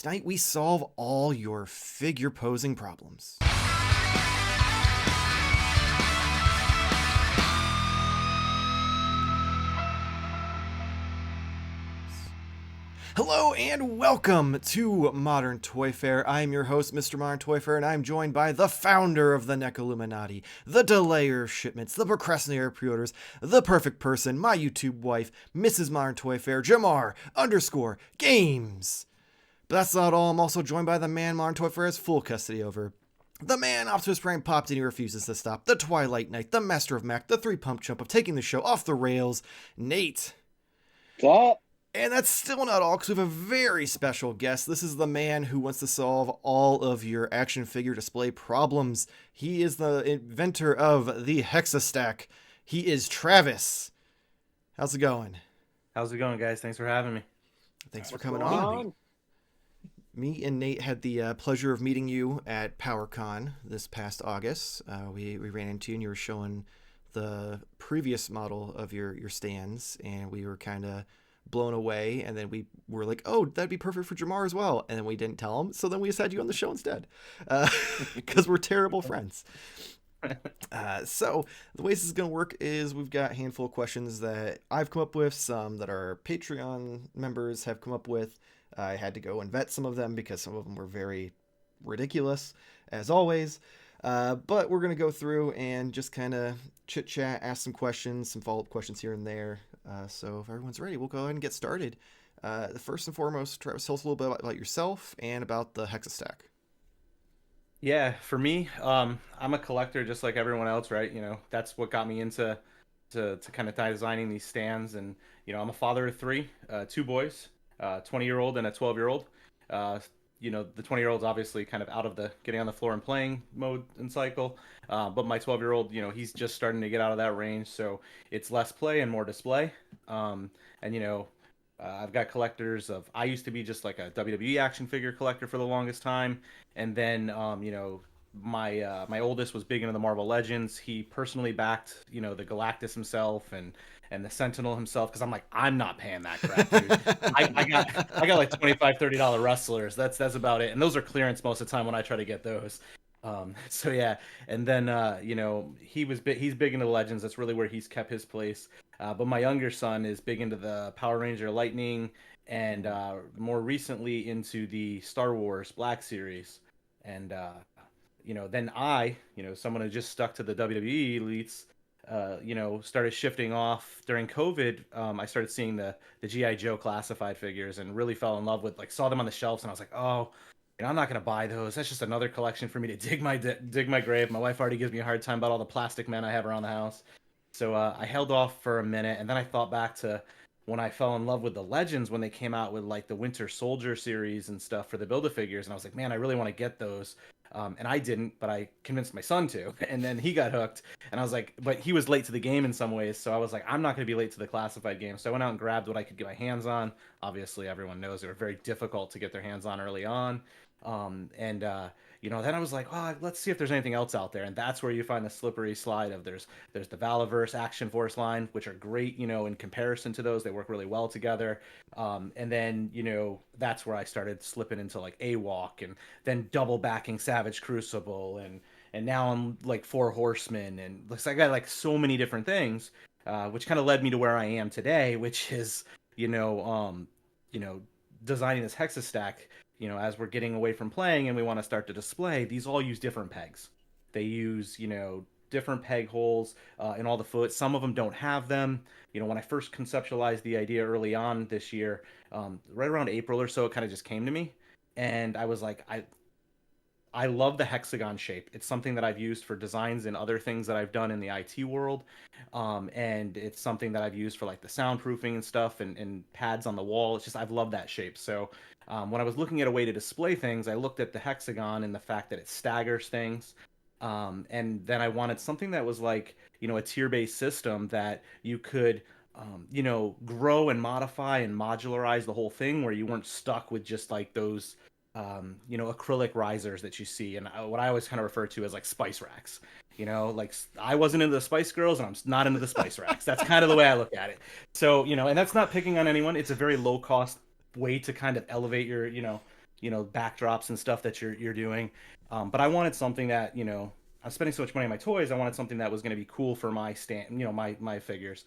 Tonight we solve all your figure posing problems. Hello and welcome to Modern Toy Fair. I'm your host, Mr. Modern Toy Fair, and I'm joined by the founder of the NEC Illuminati, the delayer of shipments, the procrastinator of pre-orders, the perfect person, my YouTube wife, Mrs. Modern Toy Fair, Jarmar_games. But that's not all. I'm also joined by the man Modern Toy Fair has full custody over. The man Optimus Prime popped and he refuses to stop. The Twilight Knight, the master of Mac, the three-pump chump of taking the show off the rails, Nate. What's up? And that's still not all, because we have a very special guest. This is the man who wants to solve all of your action figure display problems. He is the inventor of the HexaStack. He is Travis. How's it going? How's it going, guys? Thanks for having me. Thanks for coming on. Me and Nate had the pleasure of meeting you at PowerCon this past August. We ran into you and you were showing the previous model of your stands, and we were kind of blown away, and then we were like, oh, that'd be perfect for Jarmar as well, and then we didn't tell him, so then we just had you on the show instead, because we're terrible friends. So the way this is going to work is we've got a handful of questions that I've come up with, some that our Patreon members have come up with. I had to go and vet some of them because some of them were very ridiculous, as always. But we're going to go through and just kind of chit-chat, ask some questions, some follow-up questions here and there. So if everyone's ready, we'll go ahead and get started. First and foremost, Travis, tell us a little bit about yourself and about the HexaStack. Yeah, for me, I'm a collector just like everyone else, right? You know, that's what got me into to kind of designing these stands. And, you know, I'm a father of three, two boys, 20-year-old and a 12-year-old. You know, the 20-year-old's obviously kind of out of the getting on the floor and playing mode and cycle. But my 12-year-old, you know, he's just starting to get out of that range. So it's less play and more display. And, you know, I've got collectors of, I used to be just like a WWE action figure collector for the longest time. And then, you know, my oldest was big into the Marvel Legends. He personally backed, you know, the Galactus himself and the Sentinel himself, because I'm like, I'm not paying that crap, dude. I got like $25-$30 wrestlers. That's about it, and those are clearance most of the time when I try to get those. So yeah, and then you know, he's big into the Legends. That's really where he's kept his place. But my younger son is big into the Power Ranger Lightning, and more recently into the Star Wars Black Series. And you know, then you know, someone who just stuck to the WWE elites, you know, started shifting off during COVID. I started seeing the G.I. Joe classified figures and really fell in love with, like, saw them on the shelves, and I was like, oh, you know, I'm not going to buy those. That's just another collection for me to dig my grave. My wife already gives me a hard time about all the plastic men I have around the house. So I held off for a minute, and then I thought back to when I fell in love with the Legends when they came out with, like, the Winter Soldier series and stuff for the Build-A-Figures, and I was like, man, I really want to get those. And I didn't, but I convinced my son to, and then he got hooked, and I was like, but he was late to the game in some ways, so I was like, I'm not going to be late to the classified game. So I went out and grabbed what I could get my hands on. Obviously, everyone knows they were very difficult to get their hands on early on. You know, then I was like, oh, let's see if there's anything else out there. And that's where you find the slippery slide of there's the Valaverse Action Force line, which are great, you know, in comparison to those. They work really well together. And then, you know, that's where I started slipping into like A-Walk, and then double backing Savage Crucible. And now I'm like Four Horsemen. And looks like I got like so many different things, which kind of led me to where I am today, which is, you know, designing this HexaStack. You know, as we're getting away from playing and we want to start to display, these all use different pegs. They use, you know, different peg holes in all the foot. Some of them don't have them. You know, when I first conceptualized the idea early on this year, right around April or so, it kind of just came to me. And I was like, I love the hexagon shape. It's something that I've used for designs and other things that I've done in the IT world. And it's something that I've used for like the soundproofing and stuff and pads on the wall. It's just, I've loved that shape. So when I was looking at a way to display things, I looked at the hexagon and the fact that it staggers things. And then I wanted something that was like, you know, a tier-based system that you could, you know, grow and modify and modularize the whole thing, where you weren't stuck with just like those, you know, acrylic risers that you see, and what I always kind of refer to as like spice racks. You know, like I wasn't into the Spice Girls, and I'm not into the spice racks. That's kind of the way I look at it. So, you know, and that's not picking on anyone. It's a very low cost way to kind of elevate your, you know, backdrops and stuff that you're doing. But I wanted something that, I'm spending so much money on my toys. I wanted something that was going to be cool for my stand, my figures.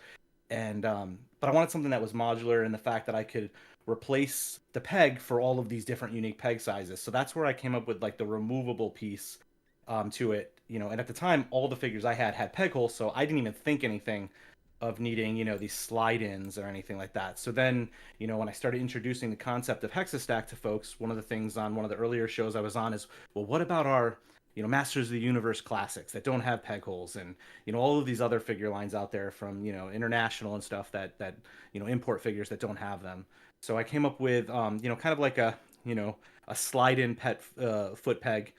And but I wanted something that was modular in the fact that I could replace the peg for all of these different unique peg sizes. So that's where I came up with like the removable piece to it, and at the time all the figures I had peg holes, so I didn't even think anything of needing, these slide-ins or anything like that. So then, when I started introducing the concept of HexaStack to folks, one of the things on one of the earlier shows I was on is, well, what about our, Masters of the Universe classics that don't have peg holes, and all of these other figure lines out there from international and stuff that import figures that don't have them. So I came up with kind of like a slide-in pet foot peg,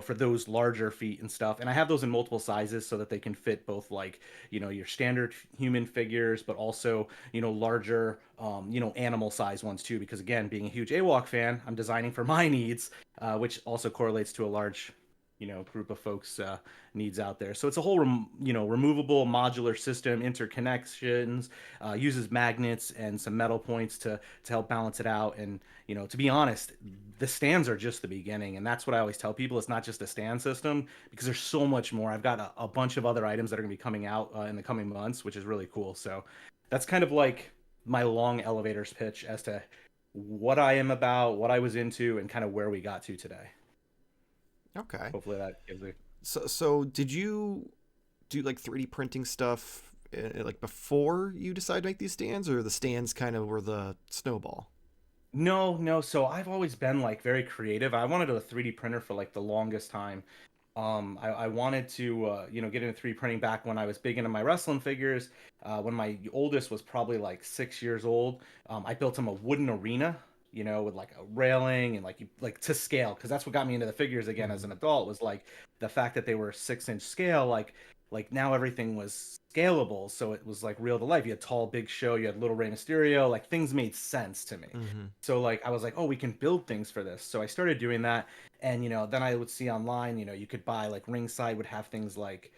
for those larger feet and stuff. And I have those in multiple sizes so that they can fit both like, your standard human figures, but also, larger, animal size ones too. Because again, being a huge AWOC fan, I'm designing for my needs, which also correlates to a large, group of folks needs out there. So it's a whole removable modular system, interconnections, uses magnets and some metal points to help balance it out. And to be honest, the stands are just the beginning, and that's what I always tell people. It's not just a stand system, because there's so much more. I've got a bunch of other items that are going to be coming out in the coming months, which is really cool. So that's kind of like my long elevators pitch as to what I am about, what I was into, and kind of where we got to today. Okay. Hopefully that gives you. So did you do like 3D printing stuff like before you decided to make these stands, or the stands kind of were the snowball? No, no. So I've always been like very creative. I wanted a 3D printer for like the longest time. I wanted to, get into 3D printing back when I was big into my wrestling figures. When my oldest was probably like 6 years old, I built him a wooden arena, with like a railing and like to scale, because that's what got me into the figures again as Mm-hmm. an adult, was like the fact that they were 6-inch scale, like now everything was scalable, so it was like real to life. You had tall, big show, you had little Rey Mysterio, like things made sense to me. Mm-hmm. So like I was like, oh, we can build things for this. So I started doing that, and then I would see online, you could buy like Ringside would have things like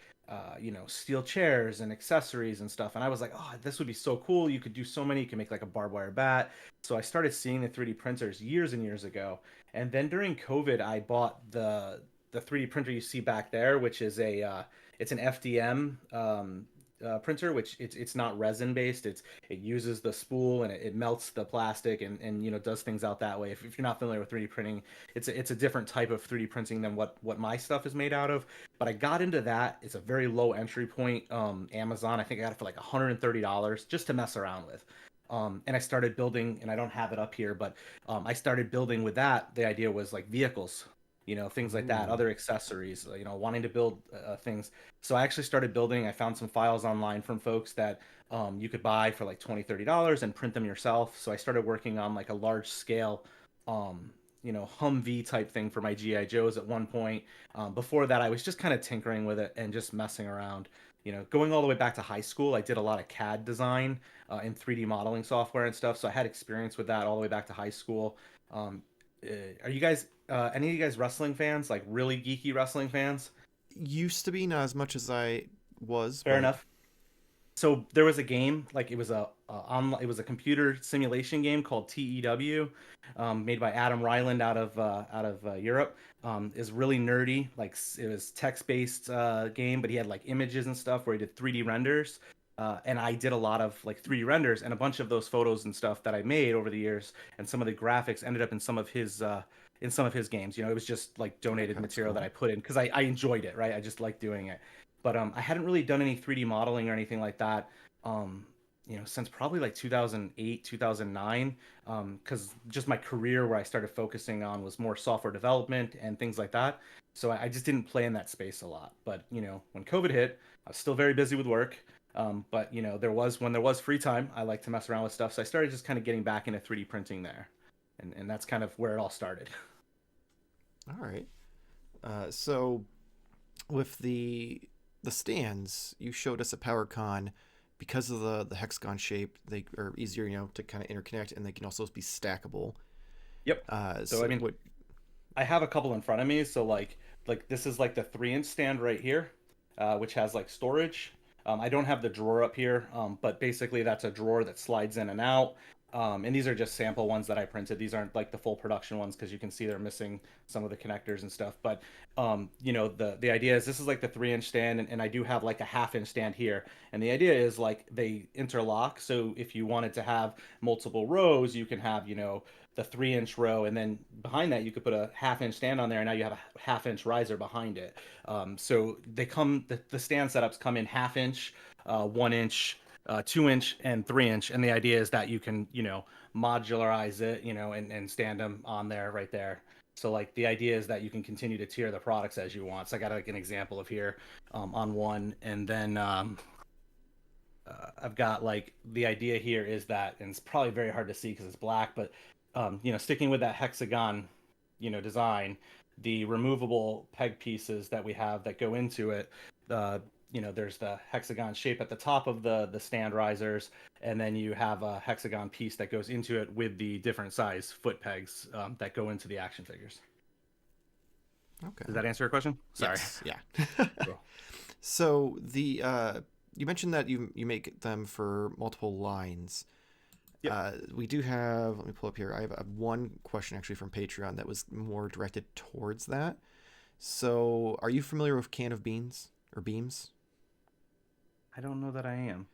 steel chairs and accessories and stuff. And I was like, oh, this would be so cool. You could do so many. You can make like a barbed wire bat. So I started seeing the 3D printers years and years ago. And then during COVID, I bought the 3D printer you see back there, which is it's an FDM printer, which it's not resin based. It uses the spool, and it melts the plastic, and does things out that way. If you're not familiar with 3D printing, it's a different type of 3D printing than what my stuff is made out of. But I got into that. It's a very low entry point. Amazon, I think I got it for like $130 just to mess around with. And I started building, and I don't have it up here, but I started building with that. The idea was like vehicles, things like that, Ooh. other accessories, wanting to build things. So I actually started building. I found some files online from folks that you could buy for like $20-$30 and print them yourself. So I started working on like a large scale, Humvee type thing for my GI Joes at one point. Before that, I was just kind of tinkering with it and just messing around. Going all the way back to high school, I did a lot of CAD design and 3D modeling software and stuff. So I had experience with that all the way back to high school. Um, are you guys any of you guys wrestling fans, like really geeky wrestling fans? Used to be, not as much as I was, Fair but enough. So there was a game, like it was a computer simulation game called TEW, made by Adam Ryland out of Europe. Is really nerdy, like it was text based game, but he had like images and stuff where he did 3D renders. And I did a lot of like 3D renders, and a bunch of those photos and stuff that I made over the years, and some of the graphics ended up in some of his games. It was just like donated okay, that's material that cool. I put in because I enjoyed it, right? I just liked doing it. But I hadn't really done any 3D modeling or anything like that, since probably like 2008, 2009, because just my career where I started focusing on was more software development and things like that. So I just didn't play in that space a lot. But when COVID hit, I was still very busy with work. But when there was free time, I like to mess around with stuff. So I started just kind of getting back into 3D printing there, and that's kind of where it all started. All right. So with the stands you showed us at PowerCon, because of the hexagon shape, they are easier, to kind of interconnect, and they can also be stackable. Yep. So So I mean, what? I have a couple in front of me. So like this is like the 3-inch stand right here, which has like storage. I don't have the drawer up here, but basically that's a drawer that slides in and out. And these are just sample ones that I printed. These aren't like the full production ones because you can see they're missing some of the connectors and stuff. But the idea is this is like the 3 inch stand, and I do have like a half-inch stand here. And the idea is like they interlock. So if you wanted to have multiple rows, you can have the 3 inch row, and then behind that you could put a half-inch stand on there, and now you have a half-inch riser behind it. So the stand setups come in half-inch, 1 inch, 2 inch, and 3 inch, and the idea is that you can modularize it, and stand them on there right there. So like the idea is that you can continue to tier the products as you want. So I got like an example of here on one, and then I've got like the idea here is that, and it's probably very hard to see because it's black, but sticking with that hexagon, design, the removable peg pieces that we have that go into it, uh, there's the hexagon shape at the top of the stand risers, and then you have a hexagon piece that goes into it with the different size foot pegs that go into the action figures. Okay. Does that answer your question? Sorry. Yes. Yeah. Cool. So the you mentioned that you make them for multiple lines. Yep. We do have. Let me pull up here. I have one question actually from Patreon that was more directed towards that. So, are you familiar with Can of Beans or Beams? I don't know that I am.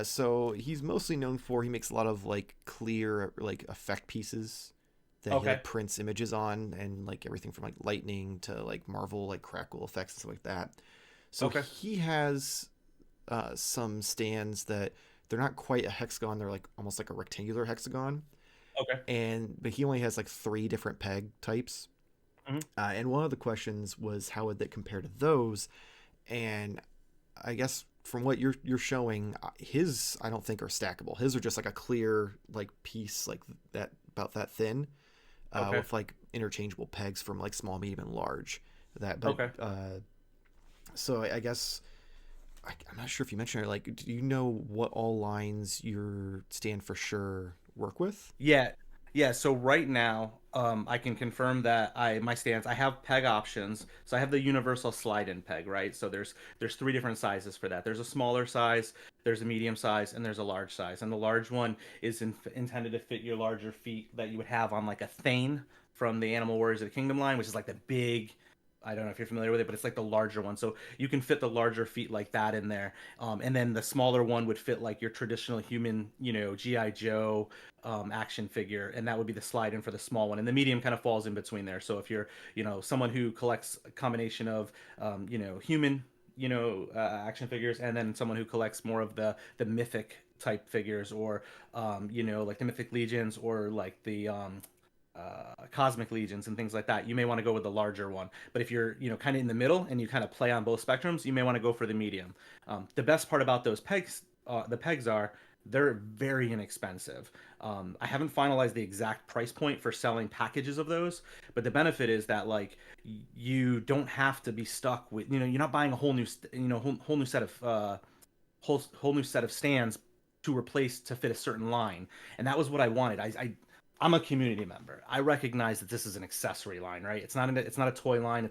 So he's mostly known for he makes a lot of like clear like effect pieces that he Okay. like prints images on, and like everything from like lightning to like Marvel like crackle effects and stuff like that. So Okay. he has some stands that they're not quite a hexagon; they're like almost like a rectangular hexagon, Okay. and but he only has like three different peg types. Hmm. And one of the questions was how would that compare to those? And I guess from what you're showing, his I don't think are stackable. His are just like a clear like piece like that about that thin, Okay. with like interchangeable pegs from like small, medium, and large. That, but Okay. so I guess I'm not sure if you mentioned it. Like, do you know what all lines your stand for sure work with? Yeah, yeah. So right now, I can confirm that my stance. I have peg options. So I have the universal slide-in peg, right? So there's three different sizes for that. There's a smaller size, there's a medium size, and there's a large size. And the large one is intended to fit your larger feet that you would have on like a Thane from the Animal Warriors of the Kingdom line, which is like the big. I don't know if you're familiar with it, but it's like the larger one. So you can fit the larger feet like that in there. And then the smaller one would fit like your traditional human, GI Joe action figure, and that would be the slide in for the small one. And the medium kind of falls in between there. So if you're, someone who collects a combination of, human, action figures, and then someone who collects more of the mythic type figures, or, like the Mythic Legions, or like the cosmic legions and things like that, you may want to go with the larger one. But if you're kind of in the middle and you kind of play on both spectrums, you may want to go for the medium. The best part about those pegs, the pegs are they're very inexpensive. I haven't finalized the exact price point for selling packages of those, but the benefit is that like you don't have to be stuck with you're not buying a whole new whole new set of whole new set of stands to replace to fit a certain line. And that was what I wanted. I'm a community member. I recognize that this is an accessory line, right? It's not a toy line.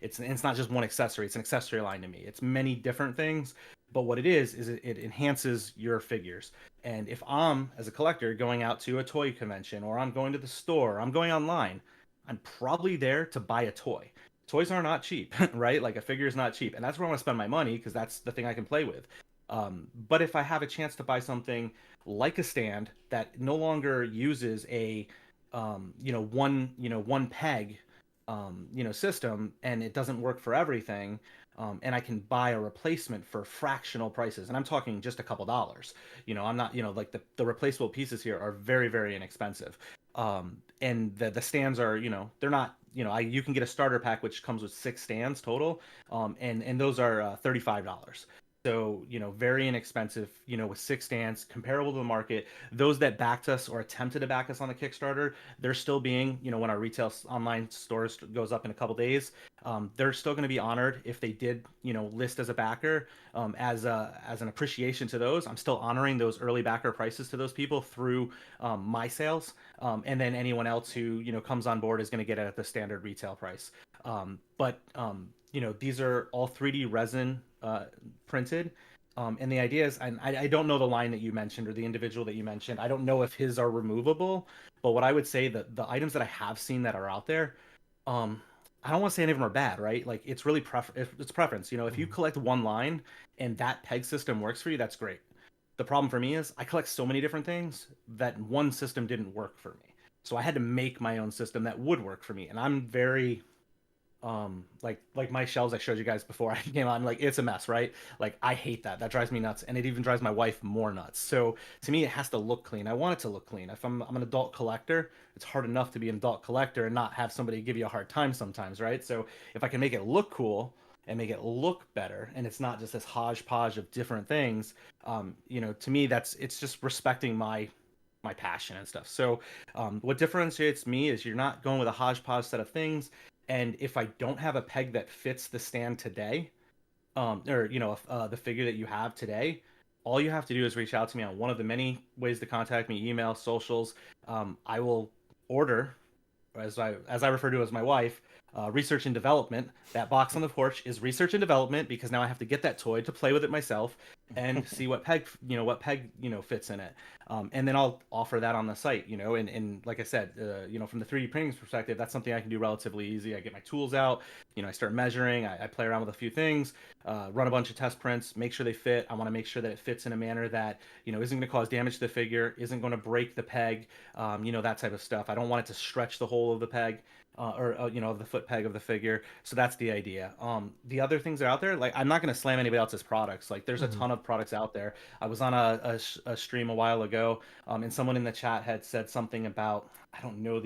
It's not just one accessory. It's an accessory line to me. It's many different things, but what it is it enhances your figures. And if I'm as a collector going out to a toy convention, or I'm going to the store, or I'm going online, I'm probably there to buy a toy. Toys are not cheap, right? Like a figure is not cheap, and that's where I want to spend my money because that's the thing I can play with. But if I have a chance to buy something like a stand that no longer uses a one peg system, and it doesn't work for everything, and I can buy a replacement for fractional prices, and I'm talking just a couple dollars. I'm not like the replaceable pieces here are very, very inexpensive. And the stands are, they're not, you can get a starter pack which comes with 6 stands total, and those are $35. So, very inexpensive, with 6 stands, comparable to the market. Those that backed us or attempted to back us on the Kickstarter, they're still being, when our retail online stores goes up in a couple days, they're still going to be honored if they did, list as a backer, as an appreciation to those. I'm still honoring those early backer prices to those people through my sales, and then anyone else who comes on board is going to get it at the standard retail price. But these are all 3D resin printed. And the idea is, and I don't know the line that you mentioned or the individual that you mentioned. I don't know if his are removable, but what I would say that the items that I have seen that are out there, um, I don't want to say any of them are bad, right? Like it's really it's preference. You know, if you Mhm. collect one line and that peg system works for you, that's great. The problem for me is I collect so many different things that one system didn't work for me. So I had to make my own system that would work for me. And I'm very like my shelves I showed you guys before I came on, like it's a mess, right? Like I hate that drives me nuts, and it even drives my wife more nuts. So to me it has to look clean. I want it to look clean. If I'm an adult collector, it's hard enough to be an adult collector and not have somebody give you a hard time sometimes, right? So if I can make it look cool and make it look better, and it's not just this hodgepodge of different things, you know, to me it's just respecting my passion and stuff. So what differentiates me is you're not going with a hodgepodge set of things. And if I don't have a peg that fits the stand today, or you know, the figure that you have today, all you have to do is reach out to me on one of the many ways to contact me: email, socials. I will order, as I refer to as my wife, research and development. That box on the porch is research and development because now I have to get that toy to play with it myself and see what peg fits in it, and then I'll offer that on the site. You know, and like I said, you know, from the 3D printing perspective, that's something I can do relatively easy. I get my tools out, you know, I start measuring, I play around with a few things, run a bunch of test prints, make sure they fit. I want to make sure that it fits in a manner that, you know, isn't going to cause damage to the figure, isn't going to break the peg, you know, that type of stuff. I don't want it to stretch the whole of the peg, or you know, the foot peg of the figure. So that's the idea. The other things that are out there, like I'm not going to slam anybody else's products. Like there's a Mhm. ton of products out there. I was on a stream a while ago, and someone in the chat had said something about, I don't know,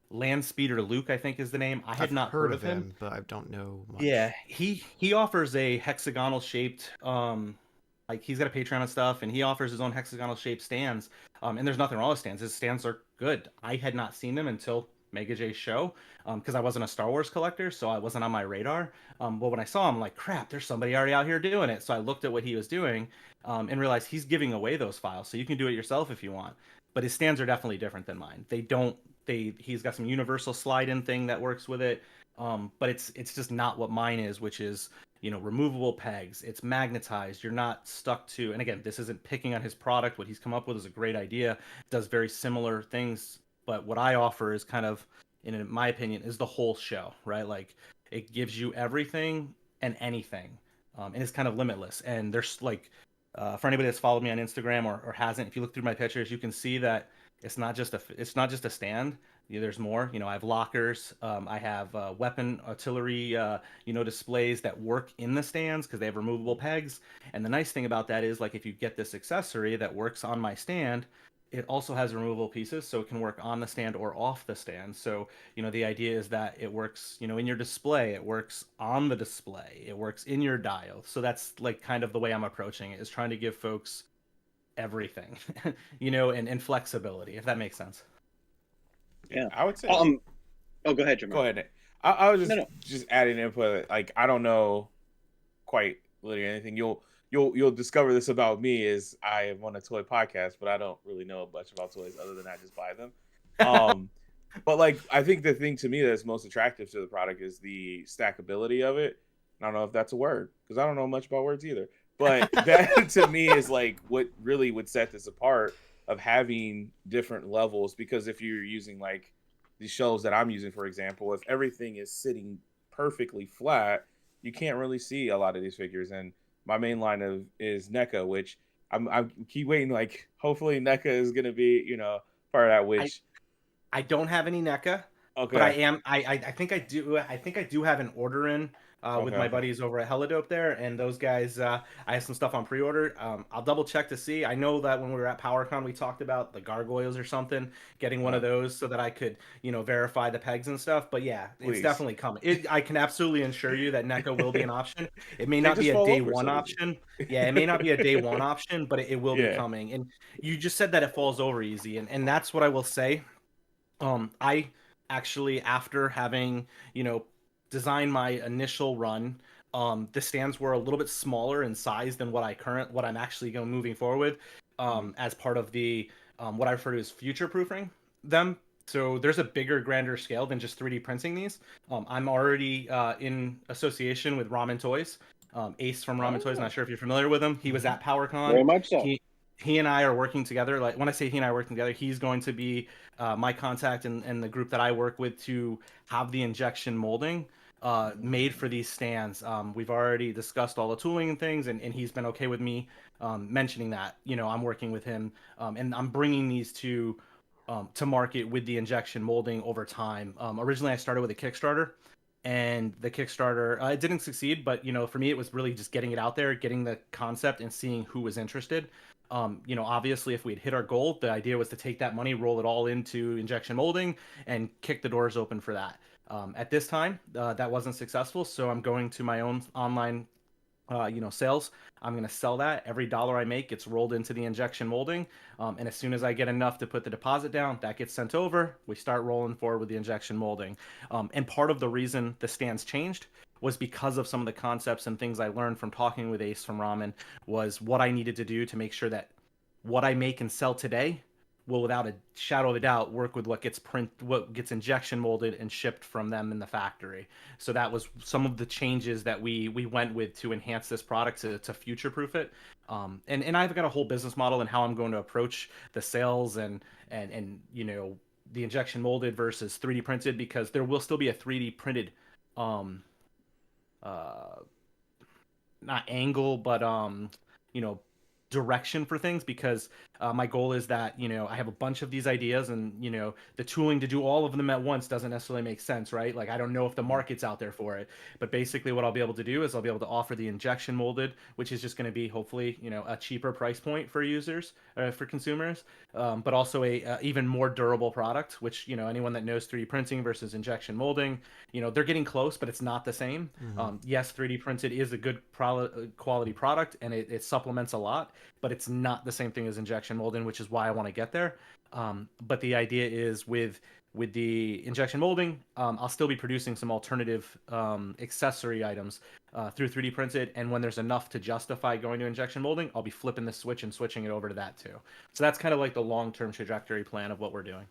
Land Speeder Luke, I think is the name. I I've had not heard heard of of him. him, but I don't know Yeah, much. he offers a hexagonal shaped, like he's got a Patreon and stuff, and he offers his own hexagonal shaped stands. And there's nothing wrong with stands. His stands are good. I had not seen them until Mega J's show, because I wasn't a Star Wars collector, so I wasn't on my radar. But when I saw him, I'm like, crap, there's somebody already out here doing it. So I looked at what he was doing, and realized he's giving away those files, so you can do it yourself if you want. But his stands are definitely different than mine. They don't. He's got some universal slide-in thing that works with it, but it's just not what mine is, which is, you know, removable pegs. It's magnetized. You're not stuck to. And again, this isn't picking on his product. What he's come up with is a great idea. It does very similar things, but what I offer is kind of, in my opinion, is the whole show, right? Like it gives you everything and anything, and it's kind of limitless. And there's like, for anybody that's followed me on Instagram or hasn't, if you look through my pictures, you can see that it's not just a stand. You know, there's more. You know, I have lockers. I have weapon artillery, you know, displays that work in the stands because they have removable pegs. And the nice thing about that is, like, if you get this accessory that works on my stand, it also has removable pieces, so it can work on the stand or off the stand. So, you know, the idea is that it works, you know, in your display, it works on the display, it works in your dial. So that's like kind of the way I'm approaching it, is trying to give folks everything, you know, and flexibility, if that makes sense. Yeah. I would say. Um. Oh, go ahead, Go Jamar. ahead, Nick. I was No, just no. just adding input. Like I don't know quite literally anything. You'll discover this about me is I am on a toy podcast, but I don't really know much about toys other than I just buy them. Um, but like I think the thing to me that's most attractive to the product is the stackability of it. I don't know if that's a word because I don't know much about words either. But that to me is like what really would set this apart of having different levels. Because if you're using like these shelves that I'm using, for example, if everything is sitting perfectly flat, you can't really see a lot of these figures. And my main line of is NECA, which I keep waiting. Like hopefully NECA is gonna be part of that. I Which I don't have any NECA, but I okay, am. I think I do. I think I do have an order in, with my okay, buddies over at Helidope there, and those guys. I have some stuff on pre-order. I'll double check to see. I know that when we were at PowerCon, we talked about the gargoyles or something, getting one of those so that I could, you know, verify the pegs and stuff. But yeah, it's please. definitely coming. I can absolutely assure you that NECA will be an option. It may They not be just a fall day over one so easy. option. Yeah, it may not be a day one option, but it will be Yeah. coming. And you just said that it falls over easy, and that's what I will say. I actually, after having, you know, designed my initial run, the stands were a little bit smaller in size than what I'm actually going moving forward with, Mhm. as part of the, what I refer to as future proofing them. So there's a bigger, grander scale than just 3D printing these. I'm already in association with Ramen Toys. Ace from Ramen Toys. Not sure if you're familiar with him. He was at PowerCon. Very much so. He and I are working together. Like when I say he and I are working together, he's going to be my contact and the group that I work with to have the injection molding made for these stands. We've already discussed all the tooling and things, and he's been okay with me mentioning that. I'm working with him, and I'm bringing these to market with the injection molding over time. Originally, I started with a Kickstarter, and the Kickstarter it didn't succeed, but for me, it was really just getting it out there, getting the concept, and seeing who was interested. Obviously, if we'd hit our goal, the idea was to take that money, roll it all into injection molding, and kick the doors open for that. At this time, that wasn't successful, so I'm going to my own online, sales. I'm going to sell that. Every dollar I make gets rolled into the injection molding, and as soon as I get enough to put the deposit down, that gets sent over. We start rolling forward with the injection molding. And part of the reason the stands changed was because of some of the concepts and things I learned from talking with Ace from Ramen, was what I needed to do to make sure that what I make and sell today will, without a shadow of a doubt, work with what gets injection molded and shipped from them in the factory. So that was some of the changes that we went with to enhance this product to future proof it. And I've got a whole business model and how I'm going to approach the sales and the injection molded versus 3D printed, because there will still be a 3D printed not angle, but direction for things, because my goal is that I have a bunch of these ideas, and the tooling to do all of them at once doesn't necessarily make sense, right? Like I don't know if the market's out there for it, but basically what I'll be able to do is I'll be able to offer the injection molded, which is just going to be hopefully a cheaper price point for users, for consumers, but also a even more durable product, which anyone that knows 3D printing versus injection molding, they're getting close, but it's not the same. Yes, 3D printed is a good quality product, and it supplements a lot, but it's not the same thing as injection molding, which is why I want to get there. But the idea is with the injection molding, I'll still be producing some alternative accessory items through 3D printed, and when there's enough to justify going to injection molding, I'll be flipping the switch and switching it over to that too. So that's kind of like the long-term trajectory plan of what we're doing.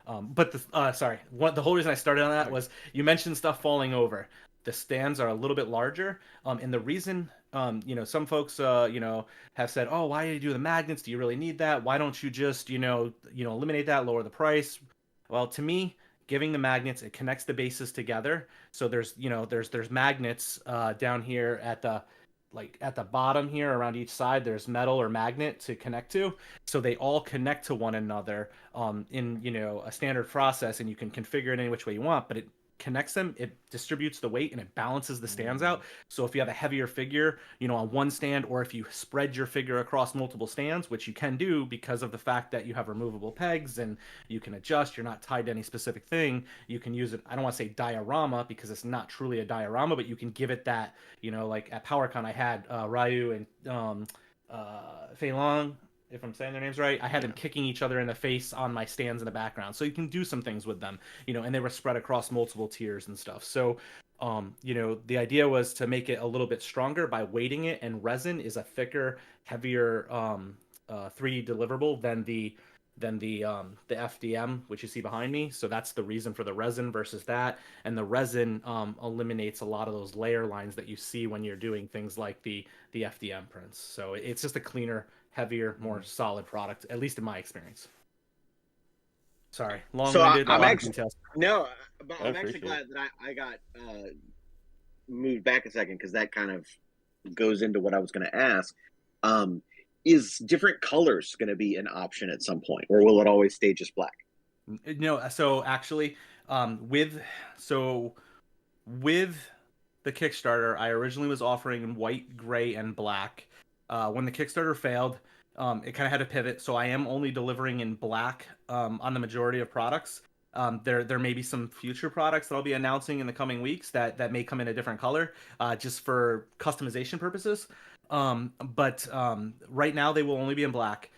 But the whole reason I started on that was you mentioned stuff falling over. The stands are a little bit larger, and the reason, some folks, have said, "Oh, why do you do the magnets? Do you really need that? Why don't you just, eliminate that, lower the price?" Well, to me, giving the magnets, it connects the bases together. So there's magnets down here at the bottom here around each side. There's metal or magnet to connect to, so they all connect to one another in a standard process, and you can configure it any which way you want, but it connects them, it distributes the weight, and it balances the stands out. So if you have a heavier figure on one stand, or if you spread your figure across multiple stands, which you can do because of the fact that you have removable pegs and you can adjust, you're not tied to any specific thing, you can use it. I don't want to say diorama because it's not truly a diorama, but you can give it that, like at PowerCon I had Ryu and Fei Long, if I'm saying their names right, I had them kicking each other in the face on my stands in the background. So you can do some things with them, and they were spread across multiple tiers and stuff. So, the idea was to make it a little bit stronger by weighting it, and resin is a thicker, heavier 3D deliverable than the FDM, which you see behind me. So that's the reason for the resin versus that. And the resin eliminates a lot of those layer lines that you see when you're doing things like the FDM prints. So it's just a cleaner, heavier, more solid product, at least in my experience. Sorry, long-winded. So I'm actually details. no, but I'm actually glad that I got moved back a second, because that kind of goes into what I was going to ask. Is different colors going to be an option at some point, or will it always stay just black? No, so actually, with the Kickstarter, I originally was offering white, gray, and black. When the Kickstarter failed, it kind of had to pivot, so I am only delivering in black on the majority of products. There may be some future products that I'll be announcing in the coming weeks that may come in a different color, just for customization purposes. But right now they will only be in black.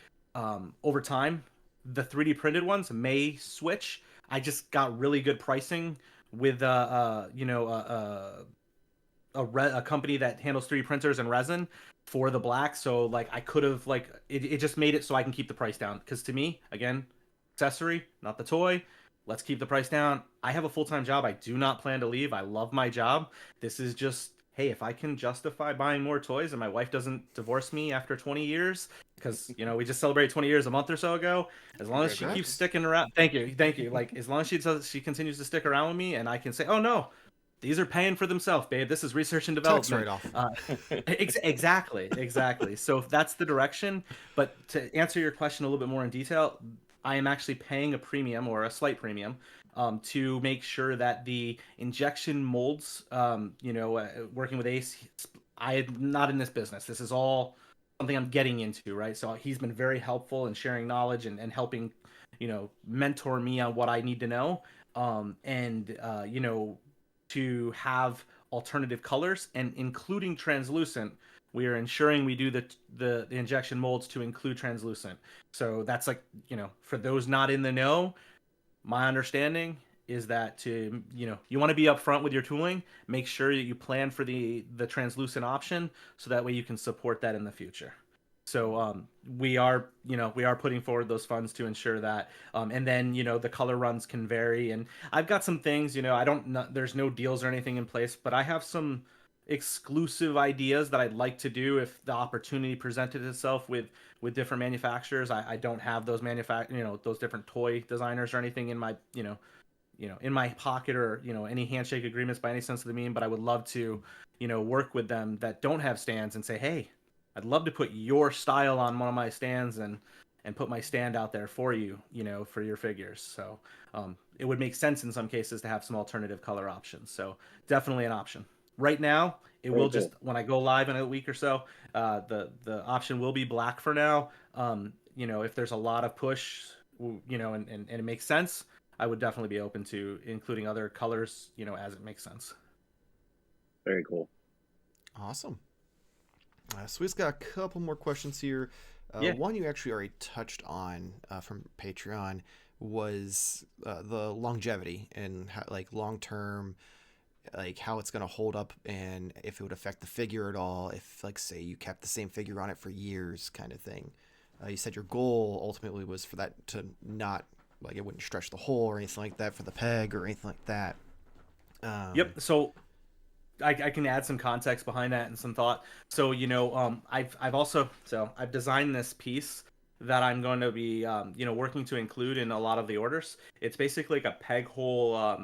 Over time, the 3D printed ones may switch. I just got really good pricing with a company that handles 3D printers and resin for the black. So like I could have it just made it so I can keep the price down, because to me, again, accessory, not the toy. Let's keep the price down. I have a full-time job. I do not plan to leave. I love my job. This is just hey, if I can justify buying more toys and my wife doesn't divorce me after 20 years, because, you know, we just celebrated 20 years a month or so ago, as long as she keeps sticking around, thank you. Like, as long as she continues to stick around with me, and I can say, oh no, these are paying for themselves, babe. This is research and development. Exactly. So if that's the direction, but to answer your question a little bit more in detail, I am actually paying a premium, or a slight premium, to make sure that the injection molds, working with Ace, I am not in this business. This is all something I'm getting into, right? So he's been very helpful in sharing knowledge and helping, mentor me on what I need to know. To have alternative colors and including translucent, we are ensuring we do the injection molds to include translucent. So that's like, for those not in the know, my understanding is that you want to be upfront with your tooling, make sure that you plan for the translucent option, so that way you can support that in the future. So we are putting forward those funds to ensure that, and then the color runs can vary, and I've got some things, I don't know, there's no deals or anything in place, but I have some exclusive ideas that I'd like to do if the opportunity presented itself with different manufacturers. I don't have those those different toy designers or anything in my in my pocket, or any handshake agreements by any sense of the mean, but I would love to work with them that don't have stands and say, hey, I'd love to put your style on one of my stands and put my stand out there for you, for your figures. So it would make sense in some cases to have some alternative color options. So definitely an option. Right now, it will just, when I go live in a week or so, the option will be black for now. If there's a lot of push, and it makes sense, I would definitely be open to including other colors, as it makes sense. Very cool. Awesome. So we've got a couple more questions here. One you actually already touched on from Patreon was the longevity and how, like, long term, like how it's going to hold up and if it would affect the figure at all. If, like, say you kept the same figure on it for years, kind of thing. You said your goal ultimately was for that to not, like, it wouldn't stretch the hole or anything like that for the peg or anything like that. Yep. So I can add some context behind that and some thought. So I've designed this piece that I'm going to be working to include in a lot of the orders. It's basically like a peg hole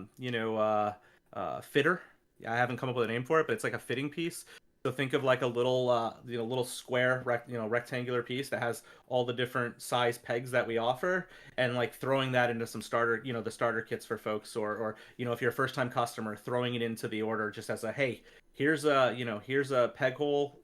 fitter. I haven't come up with a name for it, but it's like a fitting piece. So think of like a little square rectangular piece that has all the different size pegs that we offer, and like throwing that into some starter the starter kits for folks, or if you're a first time customer, throwing it into the order just as a, hey, here's a peg hole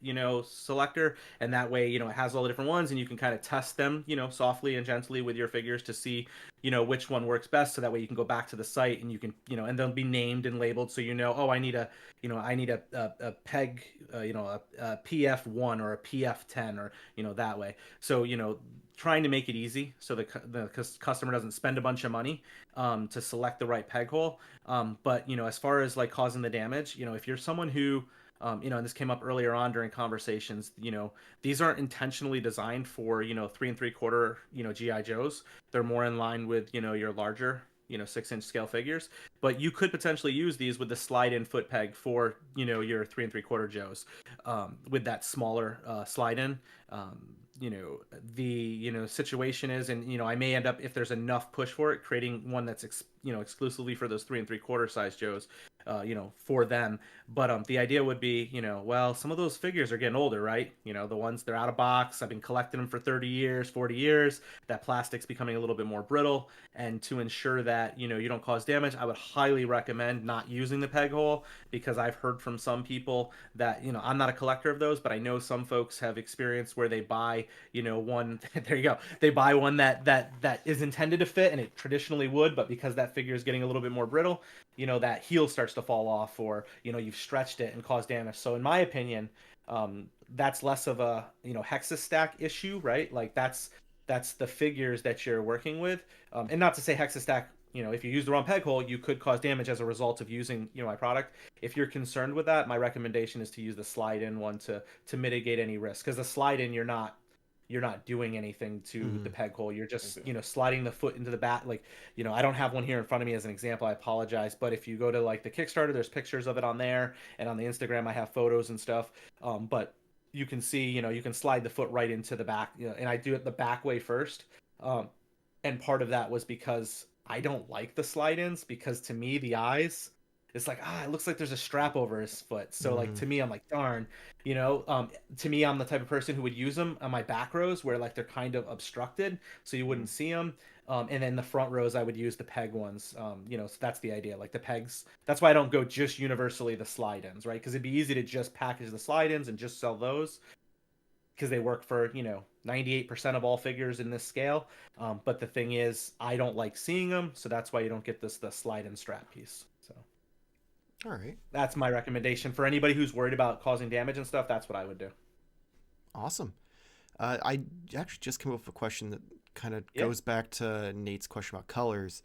selector, and that way it has all the different ones, and you can kind of test them softly and gently with your figures to see which one works best, so that way you can go back to the site and you can and they'll be named and labeled, so oh, I need a peg, a PF1 or a PF10, or that way. So trying to make it easy so the customer doesn't spend a bunch of money to select the right peg hole. But as far as like causing the damage, if you're someone who and this came up earlier on during conversations, these aren't intentionally designed for 3 3/4 GI Joes. They're more in line with your larger 6-inch scale figures, but you could potentially use these with the slide-in foot peg for your 3 3/4 Joes, with that smaller slide-in. The situation is, and I may end up, if there's enough push for it, creating one that's exclusively for those 3 3/4 size Joes, for them. But the idea would be, well, some of those figures are getting older, right? The ones, they're out of box. I've been collecting them for 30 years, 40 years. That plastic's becoming a little bit more brittle. And to ensure that, you don't cause damage, I would highly recommend not using the peg hole, because I've heard from some people that, I'm not a collector of those, but I know some folks have experienced where they buy, one, there you go. They buy one that is intended to fit, and it traditionally would, but because that figure is getting a little bit more brittle, that heel starts to fall off, or you've stretched it and caused damage. So in my opinion, that's less of a HexaStack issue, right? Like that's the figures that you're working with, and not to say HexaStack, if you use the wrong peg hole, you could cause damage as a result of using my product. If you're concerned with that, my recommendation is to use the slide-in one to mitigate any risk, because the slide-in, you're not you're not doing anything to the peg hole. You're just, you know, sliding the foot into the back. Like, you know, I don't have one here in front of me as an example. I apologize. But if you go to like the Kickstarter, there's pictures of it on there. And on the Instagram, I have photos and stuff. But you can see, you know, you can slide the foot right into the back, you know, and I do it the back way first. And part of that was because I don't like the slide ins, because to me, the eyes, it's like, it looks like there's a strap over his foot. So like to me, I'm like, darn, you know, to me, I'm the type of person who would use them on my back rows where like they're kind of obstructed, so you wouldn't see them. And then the front rows, I would use the peg ones. You know, so that's the idea, like the pegs. That's why I don't go just universally the slide ins, right? Because it'd be easy to just package the slide ins and just sell those, because they work for, you know, 98% of all figures in this scale. But the thing is, I don't like seeing them, so that's why you don't get the slide in strap piece. So. All right. That's my recommendation for anybody who's worried about causing damage and stuff. That's what I would do. Awesome. I actually just came up with a question that kind of goes back to Nate's question about colors.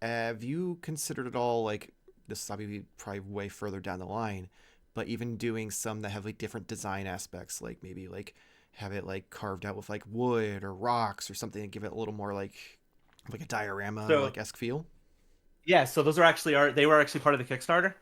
Have you considered at all, like, this is obviously probably way further down the line, but even doing some that have like different design aspects, like maybe like have it like carved out with like wood or rocks or something, to give it a little more like a diorama like esque feel? Yeah, so those are they were actually part of the Kickstarter.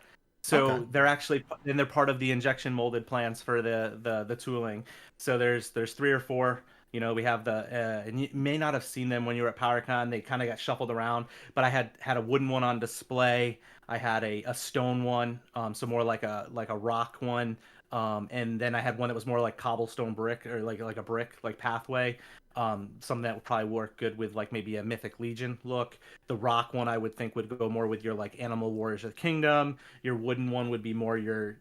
So they're actually, and they're part of the injection molded plans for the tooling. So there's 3 or 4. You know, we have and you may not have seen them when you were at PowerCon. They kind of got shuffled around, but I had a wooden one on display. I had a stone one, so more like a rock one, and then I had one that was more like cobblestone brick, or like a brick like pathway. Something that would probably work good with like maybe a Mythic Legion look. The rock one I would think would go more with your like Animal Warriors of the Kingdom. Your wooden one would be more your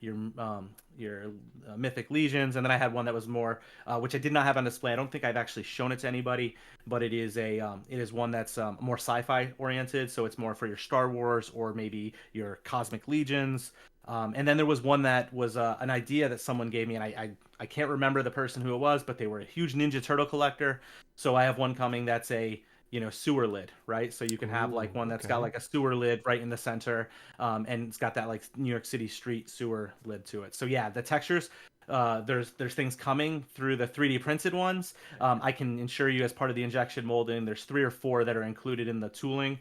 Mythic Legions, and then I had one that was more, which I did not have on display. I don't think I've actually shown it to anybody, but it is one that's more sci-fi oriented, so it's more for your Star Wars or maybe your Cosmic Legions. And then there was one that was an idea that someone gave me, and I can't remember the person who it was, but they were a huge Ninja Turtle collector. So I have one coming that's a, you know, sewer lid, right? So you can have like one that's got like a sewer lid right in the center, and it's got that like New York City street sewer lid to it. So yeah, the textures, there's things coming through the 3D printed ones. I can ensure you, as part of the injection molding, there's 3 or 4 that are included in the tooling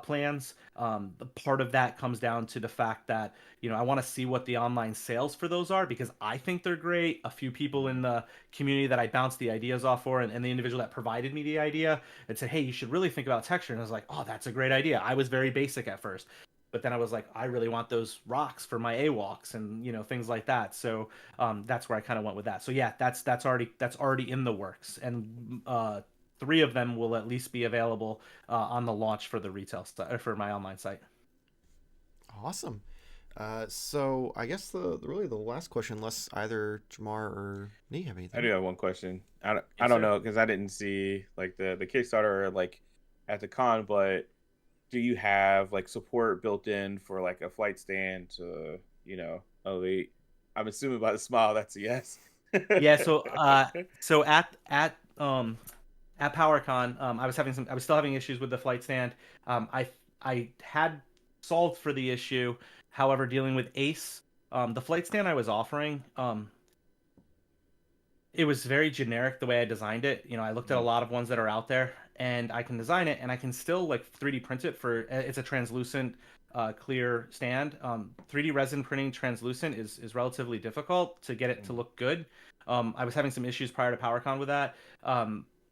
plans. The part of that comes down to the fact that, you know, I want to see what the online sales for those are, because I think they're great. A few people in the community that I bounced the ideas off for, and the individual that provided me the idea, and said, hey, you should really think about texture. And I was like, oh, that's a great idea. I was very basic at first, but then I was like, I really want those rocks for my AWOCs and, you know, things like that. So that's where I kind of went with that. So yeah, that's already in the works, and 3 of them will at least be available on the launch for the retail for my online site. Awesome. So I guess the last question, unless either Jarmar or Nate have anything. I do have one question. I don't know, because I didn't see like the Kickstarter like at the con, but do you have like support built in for like a flight stand to, you know, elevate? I'm assuming by the smile that's a yes. Yeah. So at PowerCon, I was still having issues with the flight stand. I had solved for the issue. However, dealing with Ace, the flight stand I was offering, it was very generic the way I designed it. You know, I looked at a lot of ones that are out there, and I can design it, and I can still like 3D print it for. It's a translucent, clear stand. 3D resin printing translucent is relatively difficult to get it to look good. I was having some issues prior to PowerCon with that.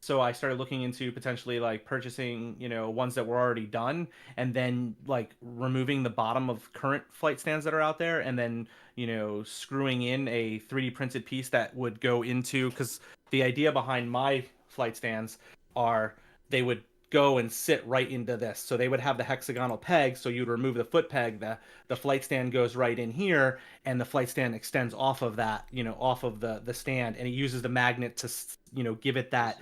So I started looking into potentially like purchasing, you know, ones that were already done, and then like removing the bottom of current flight stands that are out there, and then, you know, screwing in a 3D printed piece that would go into, because the idea behind my flight stands are they would go and sit right into this. So they would have the hexagonal peg, so you'd remove the foot peg, the flight stand goes right in here, and the flight stand extends off of that, you know, off of the stand, and it uses the magnet to, you know, give it that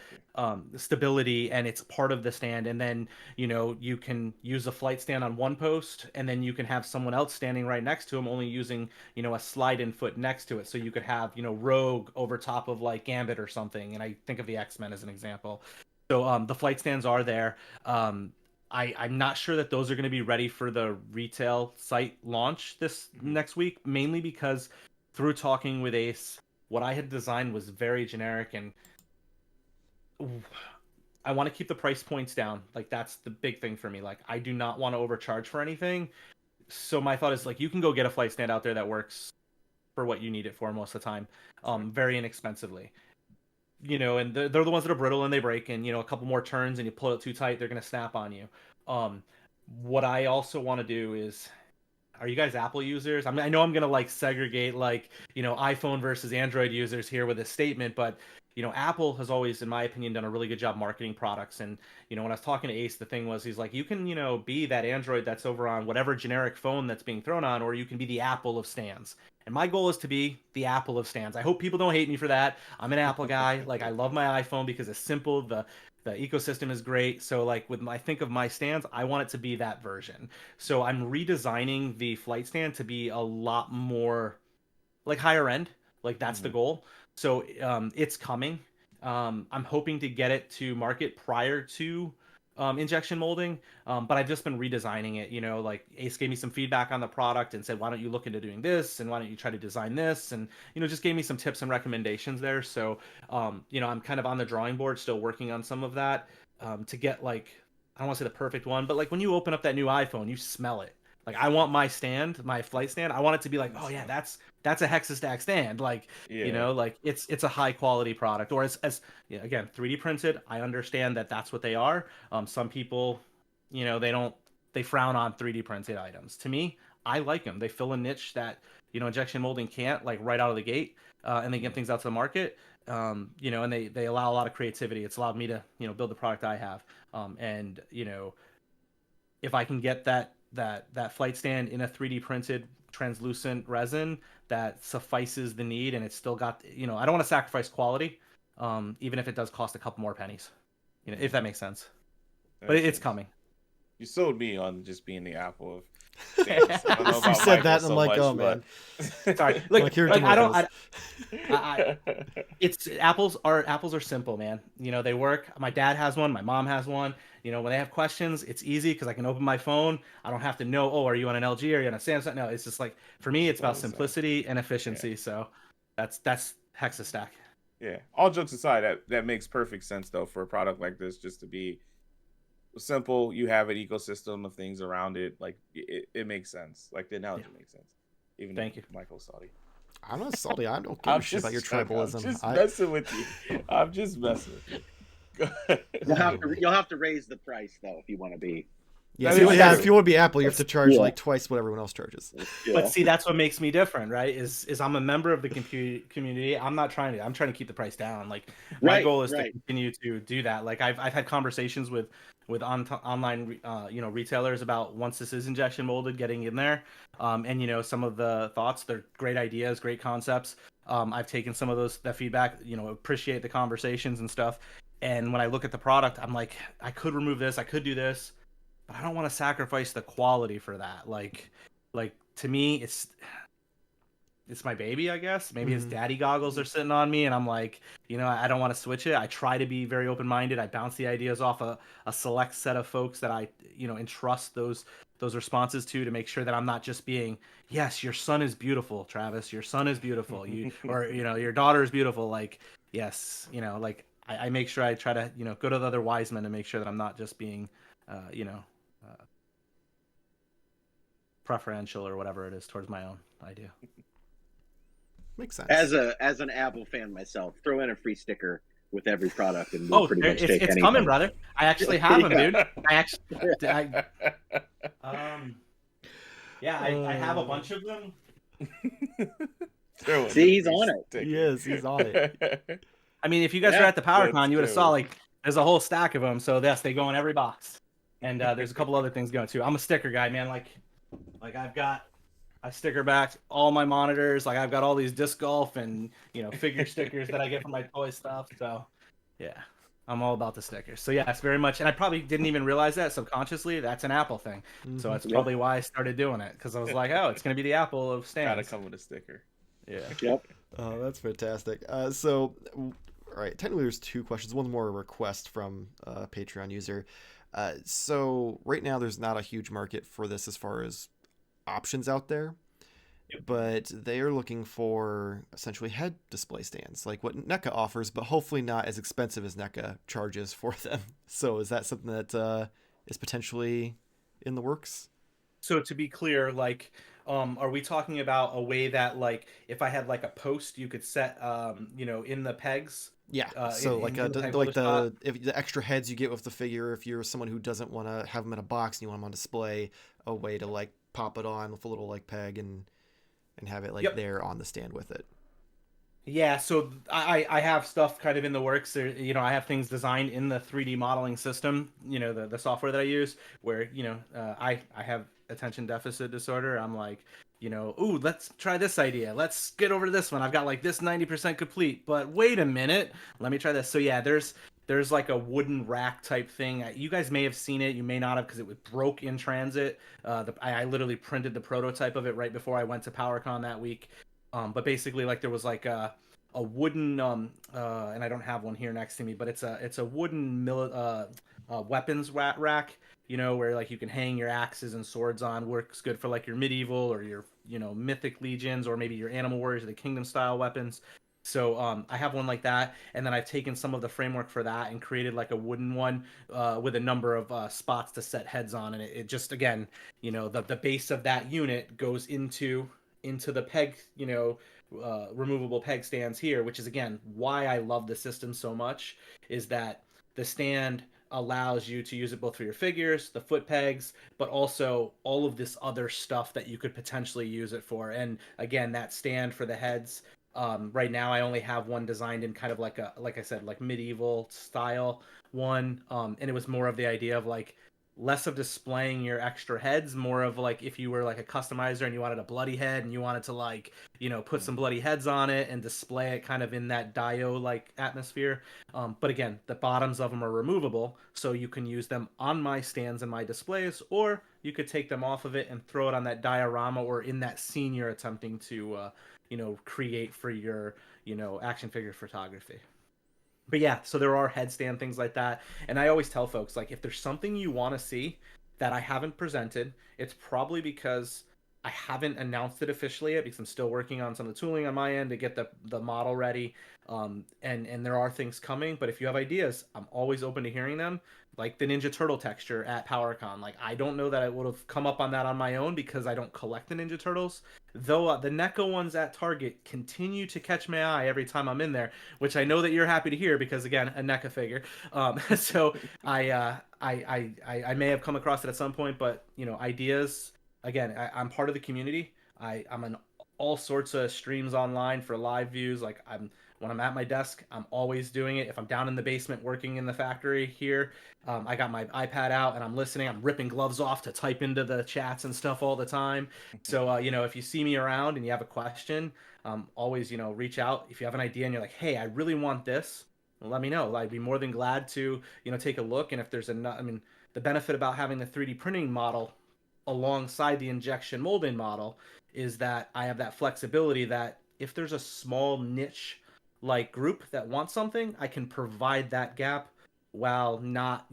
stability, and it's part of the stand. And then, you know, you can use the flight stand on one post, and then you can have someone else standing right next to him, only using, you know, a slide-in foot next to it. So you could have, you know, Rogue over top of like Gambit or something, and I think of the X-Men as an example. So the flight stands are there. I'm not sure that those are going to be ready for the retail site launch this next week, mainly because through talking with Ace, what I had designed was very generic, and I want to keep the price points down. Like that's the big thing for me. Like I do not want to overcharge for anything. So my thought is like you can go get a flight stand out there that works for what you need it for most of the time, very inexpensively. And they're the ones that are brittle and they break, and a couple more turns and you pull it too tight, they're gonna snap on you. What I also want to do is, are you guys Apple users? I mean, I know I'm gonna like segregate like iPhone versus Android users here with this statement, but Apple has always, in my opinion, done a really good job marketing products. And when I was talking to Ace, the thing was he's like, you can be that Android that's over on whatever generic phone that's being thrown on, or you can be the Apple of stands. And my goal is to be the Apple of stands. I hope people don't hate me for that. I'm an Apple guy. Like I love my iPhone because it's simple. The ecosystem is great. So like I think of my stands, I want it to be that version. So I'm redesigning the flight stand to be a lot more like higher end. Like that's the goal. So it's coming. I'm hoping to get it to market prior to injection molding. But I've just been redesigning it. Like Ace gave me some feedback on the product and said, why don't you look into doing this? And why don't you try to design this? And, just gave me some tips and recommendations there. So, I'm kind of on the drawing board, still working on some of that to get like, I don't want to say the perfect one, but like when you open up that new iPhone, you smell it. Like I want my stand, my flight stand. I want it to be like, oh yeah, that's a HexaStack stand. Like, like it's a high quality product, or as again, 3D printed. I understand that that's what they are. Some people, they frown on 3D printed items. To me, I like them. They fill a niche that injection molding can't, like right out of the gate, and they get things out to the market. And they allow a lot of creativity. It's allowed me to build the product I have. And if I can get that flight stand in a 3D printed translucent resin that suffices the need, and it's still got, I don't want to sacrifice quality, even if it does cost a couple more pennies, if that makes sense. But it's coming. You sold me on just being the Apple of stands. I don't know about you said Michael that, and I'm like, oh man. Sorry, like it's apples are simple, man. They work. My dad has one. My mom has one. When they have questions, it's easy because I can open my phone. I don't have to know, oh, are you on an LG or are you on a Samsung? No, it's just like, for me, it's about simplicity and efficiency. Yeah. So that's HexaStack. Yeah. All jokes aside, that makes perfect sense though for a product like this, just to be simple. You have an ecosystem of things around it. Like it makes sense. Like the analogy makes sense. Even Thank you, Michael's salty. I'm not salty. I don't give a shit about your tribalism. I'm just messing with you. I'm just messing with you. You'll have to raise the price though if you want to be. Yeah, if you want to be Apple, you have to charge like twice what everyone else charges. Yeah. But see, that's what makes me different, right? Is I'm a member of the community. I'm trying to keep the price down. Like my goal is to continue to do that. Like I've had conversations with online retailers about, once this is injection molded, getting in there, and some of the thoughts. They're great ideas, great concepts. I've taken some of that feedback. Appreciate the conversations and stuff. And when I look at the product, I'm like, I could remove this, I could do this, but I don't want to sacrifice the quality for that. Like to me, it's my baby, I guess. Maybe his daddy goggles are sitting on me, and I'm like, I don't want to switch it. I try to be very open-minded. I bounce the ideas off a select set of folks that I, entrust those responses to make sure that I'm not just being, yes, your son is beautiful, Travis. Your son is beautiful. Your daughter is beautiful. Like, yes, like. I make sure I try to, go to the other wise men and make sure that I'm not just being, preferential or whatever it is towards my own idea. Makes sense. As an Apple fan myself, throw in a free sticker with every product, and we'll pretty much take anything. It's coming, brother. I actually have them, dude. I have a bunch of them. See, he's on it. He is. He's on it. I mean, if you guys were at the PowerCon, you would have saw like there's a whole stack of them. So yes, they go in every box, and there's a couple other things going too. I'm a sticker guy, man. Like I sticker back all my monitors. Like I've got all these disc golf and figure stickers that I get from my toy stuff. So yeah, I'm all about the stickers. So yeah, it's very much, and I probably didn't even realize that subconsciously. That's an Apple thing. So that's probably why I started doing it, because I was like, oh, it's gonna be the Apple of stands. Gotta come with a sticker. Yeah. Yep. Oh, that's fantastic. So. All right, technically there's two questions. One's more a request from a Patreon user. So right now there's not a huge market for this as far as options out there. but they are looking for essentially head display stands, like what NECA offers, but hopefully not as expensive as NECA charges for them. So is that something that is potentially in the works? So to be clear, like, are we talking about a way that, like, if I had like a post, you could set, in the pegs, Yeah. So in the peg holder spot? if the extra heads you get with the figure, if you're someone who doesn't want to have them in a box and you want them on display, a way to like pop it on with a little like peg and have it like Yep. there on the stand with it. Yeah, so I have stuff kind of in the works. There, I have things designed in the 3D modeling system, the software that I use, where, I have attention deficit disorder. I'm like, ooh, let's try this idea. Let's get over to this one. I've got like this 90% complete, but wait a minute, let me try this. So yeah, there's like a wooden rack type thing. You guys may have seen it, you may not have, because it broke in transit. I literally printed the prototype of it right before I went to PowerCon that week. But basically, like, there was like a wooden and I don't have one here next to me, but it's a wooden weapons rack, where like you can hang your axes and swords on. Works good for like your medieval or your mythic legions, or maybe your animal warriors or the kingdom style weapons. So I have one like that, and then I've taken some of the framework for that and created like a wooden one with a number of spots to set heads on, and it just, again, the base of that unit goes into the peg, removable peg stands here, which is, again, why I love the system so much, is that the stand allows you to use it both for your figures, the foot pegs, but also all of this other stuff that you could potentially use it for. And again, that stand for the heads, right now I only have one designed in kind of like I said, like medieval style one. And it was more of the idea of like less of displaying your extra heads, more of like if you were like a customizer and you wanted a bloody head and you wanted to like, put some bloody heads on it and display it kind of in that Dio like atmosphere. But again, the bottoms of them are removable, so you can use them on my stands and my displays, or you could take them off of it and throw it on that diorama or in that scene you're attempting to, create for your, action figure photography. But yeah, so there are headstand things like that. And I always tell folks, like, if there's something you want to see that I haven't presented, it's probably because I haven't announced it officially yet, because I'm still working on some of the tooling on my end to get the model ready. And there are things coming, but if you have ideas, I'm always open to hearing them. Like the Ninja Turtle texture at PowerCon. Like, I don't know that I would have come up on that on my own because I don't collect the Ninja Turtles. Though the NECA ones at Target continue to catch my eye every time I'm in there, which I know that you're happy to hear because, again, a NECA figure. So I may have come across it at some point, but ideas. Again, I'm part of the community. I'm in all sorts of streams online for live views. Like, when I'm at my desk, I'm always doing it. If I'm down in the basement working in the factory here, I got my iPad out and I'm listening. I'm ripping gloves off to type into the chats and stuff all the time. So, if you see me around and you have a question, always, reach out. If you have an idea and you're like, hey, I really want this, let me know. I'd be more than glad to, take a look. And if there's the benefit about having the 3D printing model alongside the injection molding model is that I have that flexibility that if there's a small niche like group that wants something, I can provide that gap while not,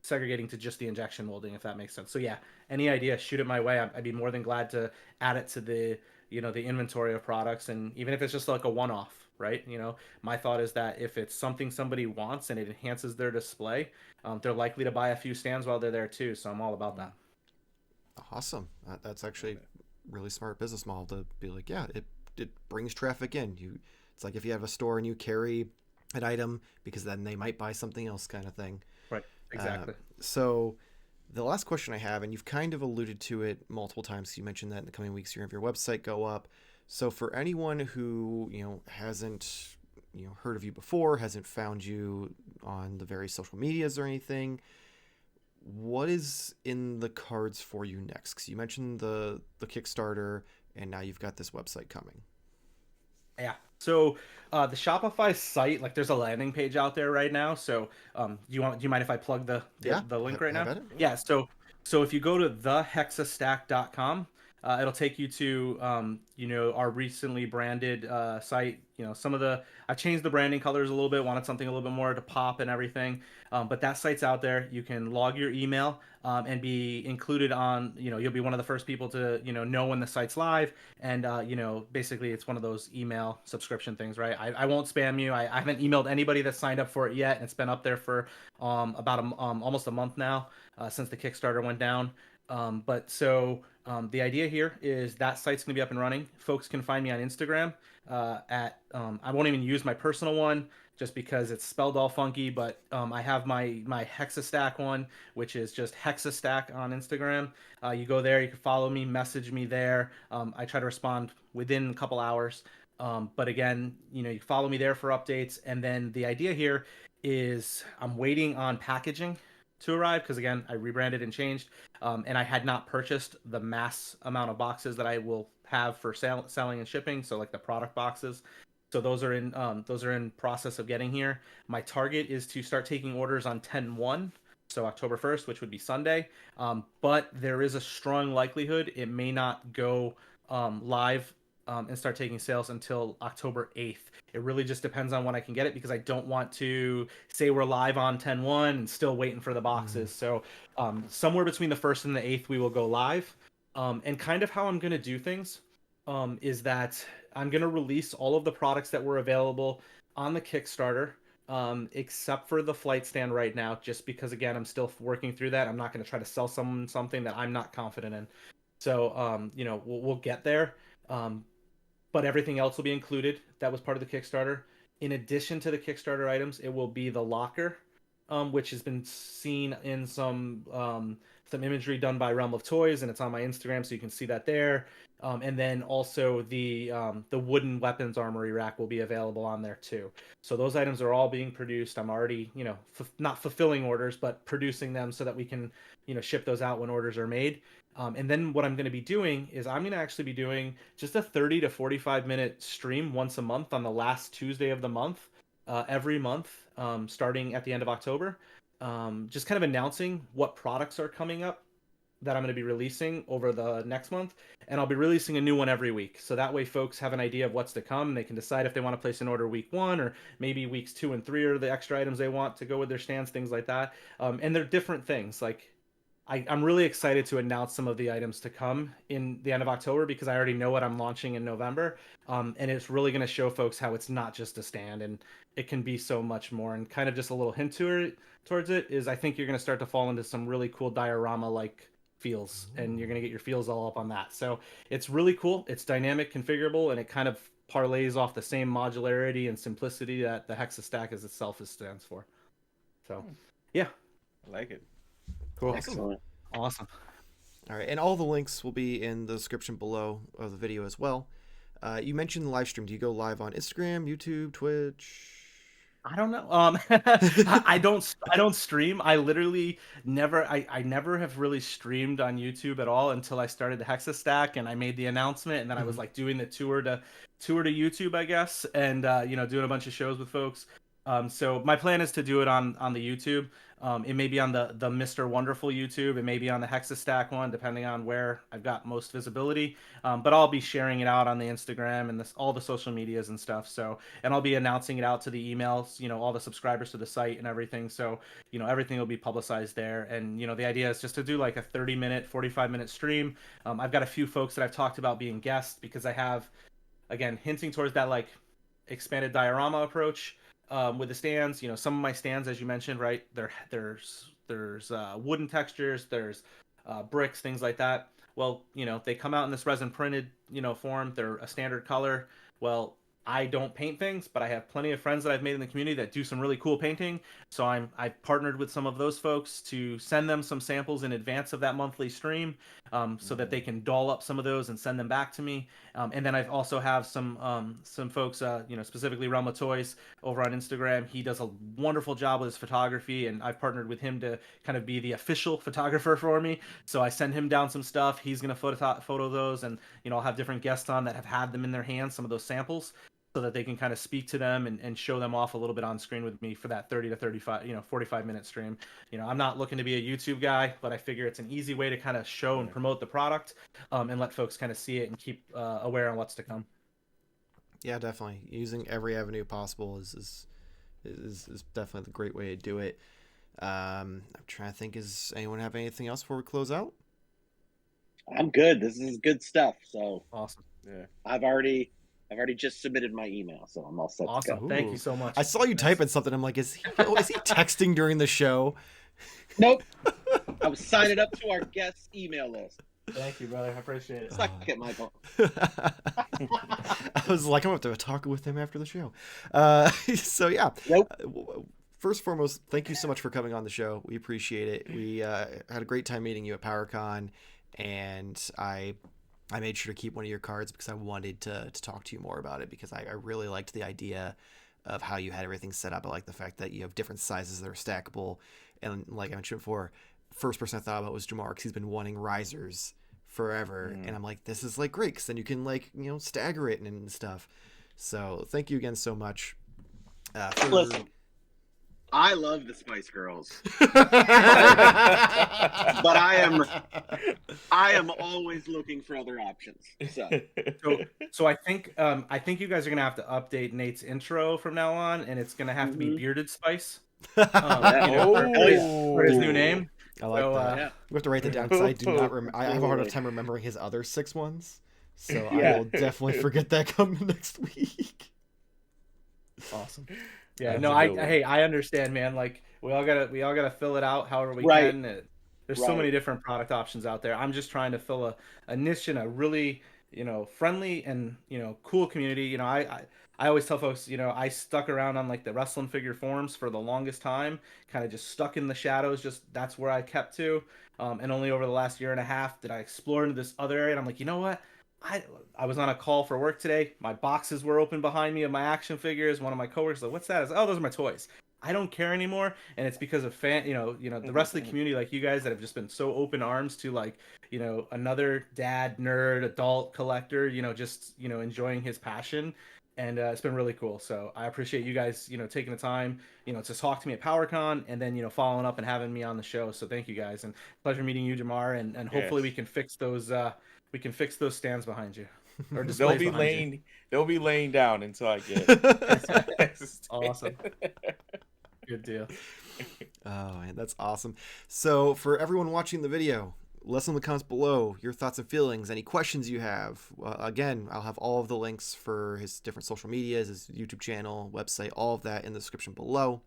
segregating to just the injection molding, if that makes sense. So yeah, any idea, shoot it my way. I'd be more than glad to add it to the, the inventory of products. And even if it's just like a one-off, right? My thought is that if it's something somebody wants and it enhances their display, they're likely to buy a few stands while they're there too. So I'm all about that. Awesome. That's actually really smart business model to be like, yeah, it brings traffic in. It's like if you have a store and you carry an item because then they might buy something else, kind of thing. Right. Exactly. So the last question I have, and you've kind of alluded to it multiple times. You mentioned that in the coming weeks you're going to have your website go up. So for anyone who, hasn't, heard of you before, hasn't found you on the various social medias or anything, what is in the cards for you next? Because you mentioned the Kickstarter, and now you've got this website coming. Yeah. So the Shopify site, like, there's a landing page out there right now. So do you mind if I plug the link right now? Yeah. So if you go to thehexastack.com, It'll take you to our recently branded site. I've changed the branding colors a little bit, wanted something a little bit more to pop and everything. But that site's out there. You can log your email and be included on, you'll be one of the first people to, know when the site's live. And, basically it's one of those email subscription things, right? I won't spam you. I haven't emailed anybody that signed up for it yet. And it's been up there for about almost a month now since the Kickstarter went down. The idea here is that site's going to be up and running. Folks can find me on Instagram I won't even use my personal one just because it's spelled all funky, but I have my HexaStack one, which is just HexaStack on Instagram. You go there, you can follow me, message me there. I try to respond within a couple hours. But again, you follow me there for updates. And then the idea here is I'm waiting on packaging to arrive because again I rebranded and changed, and I had not purchased the mass amount of boxes that I will have for selling and shipping, so like the product boxes. So those are in process of getting here. My target is to start taking orders on 10/1, so October 1st, which would be Sunday. But there is a strong likelihood it may not go live and start taking sales until October 8th. It really just depends on when I can get it because I don't want to say we're live on 10/1 and still waiting for the boxes. So somewhere between the 1st and the 8th, we will go live. And kind of how I'm going to do things is that I'm going to release all of the products that were available on the Kickstarter, except for the flight stand right now, just because, again, I'm still working through that. I'm not going to try to sell someone something that I'm not confident in. So, we'll get there. But everything else will be included. That was part of the Kickstarter. In addition to the Kickstarter items, it will be the locker, which has been seen in some imagery done by Realm of Toys, and it's on my Instagram, so you can see that there. And then also the wooden weapons armory rack will be available on there too. So those items are all being produced. I'm already, not fulfilling orders, but producing them so that we can, ship those out when orders are made. And then what I'm going to be doing is I'm going to actually be doing just a 30 to 45 minute stream once a month on the last Tuesday of the month, every month, starting at the end of October. Just kind of announcing what products are coming up that I'm going to be releasing over the next month. And I'll be releasing a new one every week. So that way folks have an idea of what's to come. They can decide if they want to place an order week 1 or maybe weeks 2 and 3 are the extra items they want to go with their stands, things like that. And they're different things. Like I'm really excited to announce some of the items to come in the end of October because I already know what I'm launching in November. And it's really going to show folks how it's not just a stand and it can be so much more. And kind of just a little hint towards it is I think you're going to start to fall into some really cool diorama-like feels, and you're going to get your feels all up on that. So it's really cool. It's dynamic, configurable, and it kind of parlays off the same modularity and simplicity that the HexaStack as itself stands for. So, yeah. I like it. Cool. Excellent. Awesome. All right, and all the links will be in the description below of the video as well. You mentioned the live stream. Do you go live on Instagram, YouTube, Twitch? I don't know. I don't stream. I literally never. I never have really streamed on YouTube at all until I started the HexaStack and I made the announcement, and then I was like doing the tour to YouTube, I guess, and doing a bunch of shows with folks. So my plan is to do it on the YouTube. It may be on the Mr. Wonderful YouTube. It may be on the HexaStack one, depending on where I've got most visibility. But I'll be sharing it out on the Instagram and all the social medias and stuff. So, and I'll be announcing it out to the emails, all the subscribers to the site and everything. So, everything will be publicized there. And, the idea is just to do like a 30-minute, 45-minute stream. I've got a few folks that I've talked about being guests because I have, again, hinting towards that like expanded diorama approach. With the stands, some of my stands, as you mentioned, right, there's wooden textures, there's bricks, things like that. Well, they come out in this resin printed, form. They're a standard color. Well, I don't paint things, but I have plenty of friends that I've made in the community that do some really cool painting. So I've partnered with some of those folks to send them some samples in advance of that monthly stream, so that they can doll up some of those and send them back to me. And then I've also have some folks, specifically Realm of Toys over on Instagram. He does a wonderful job with his photography, and I've partnered with him to kind of be the official photographer for me. So I send him down some stuff. He's gonna photo those, and I'll have different guests on that have had them in their hands, some of those samples. so that they can kind of speak to them and show them off a little bit on screen with me for that 30 to 35, 45-minute stream. I'm not looking to be a YouTube guy, but I figure it's an easy way to kind of show and promote the product, and let folks kind of see it and keep aware on what's to come. Yeah, definitely. Using every avenue possible is definitely the great way to do it. I'm trying to think, does anyone have anything else before we close out? I'm good. This is good stuff. So awesome. Yeah. I've already just submitted my email, so I'm all set awesome. to go. Thank you so much. I saw you typing something. I'm like, is he texting during the show? Nope. I was signing up to our guest email list. Thank you, brother. I appreciate it. Suck it, Michael. I was like, I'm going to have to talk with him after the show. So, yeah. Nope. First and foremost, thank you so much for coming on the show. We appreciate it. We had a great time meeting you at PowerCon, and I made sure to keep one of your cards because I wanted to talk to you more about it, because I really liked the idea of how you had everything set up. I like the fact that you have different sizes that are stackable. And like I mentioned before, first person I thought about was Jarmar, because he's been wanting risers forever. And I'm like, this is like great, because then you can stagger it and stuff. So thank you again so much. Listen, I love the Spice Girls, but I am always looking for other options. So I think you guys are gonna have to update Nate's intro from now on, and it's gonna have to be Bearded Spice. For his new name. I like that. Yeah. We have to write that down, because I do not I have a hard time remembering his other 6 ones. So I will definitely forget that coming next week. Awesome. Yeah, no, I understand, man. Like we all gotta fill it out however we can. There's so many different product options out there. I'm just trying to fill a niche in a really, friendly and, cool community. I always tell folks, I stuck around on like the wrestling figure forums for the longest time, kind of just stuck in the shadows. Just that's where I kept to. And only over the last year and a half did I explore into this other area. And I'm like, you know what? I was on a call for work today. My boxes were open behind me of my action figures. One of my coworkers was like, "What's that?" I was like, "Oh, those are my toys." I don't care anymore, and it's because of the rest of the community, like you guys, that have just been so open arms to another dad, nerd, adult collector, just enjoying his passion, and it's been really cool. So I appreciate you guys, taking the time, to talk to me at PowerCon, and then following up and having me on the show. So thank you guys, and pleasure meeting you, Jarmar, and hopefully we can fix those. We can fix those stands behind you. Or they'll be laying down until I get it. Awesome. Good deal. Oh, man, that's awesome. So for everyone watching the video, let us know in the comments below your thoughts and feelings, any questions you have. Again, I'll have all of the links for his different social medias, his YouTube channel, website, all of that in the description below.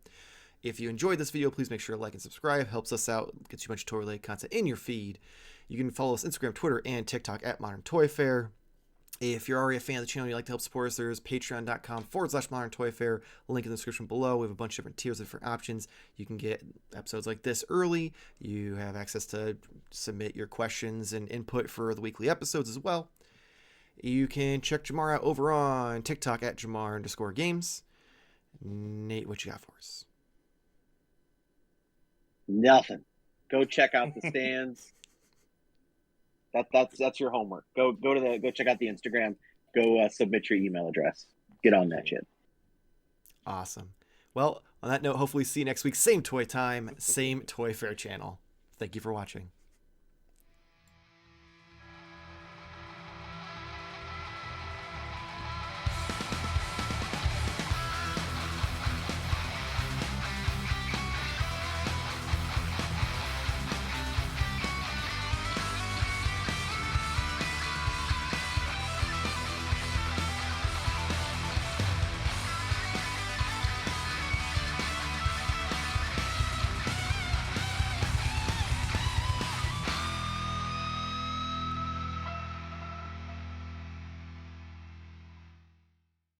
If you enjoyed this video, please make sure to like and subscribe. Helps us out, gets you a bunch of toy-related content in your feed. You can follow us Instagram, Twitter, and TikTok at Modern Toy Fair. If you're already a fan of the channel and you'd like to help support us, there's patreon.com/Modern Toy Fair. Link in the description below. We have a bunch of different tiers of different options. You can get episodes like this early. You have access to submit your questions and input for the weekly episodes as well. You can check Jarmar out over on TikTok at Jarmar_games. Nate, what you got for us? Nothing. Go check out the stands. That's your homework. Go check out the Instagram. Go submit your email address. Get on that shit. Awesome. Well, on that note, hopefully see you next week. Same toy time, same Toy Fair channel. Thank you for watching.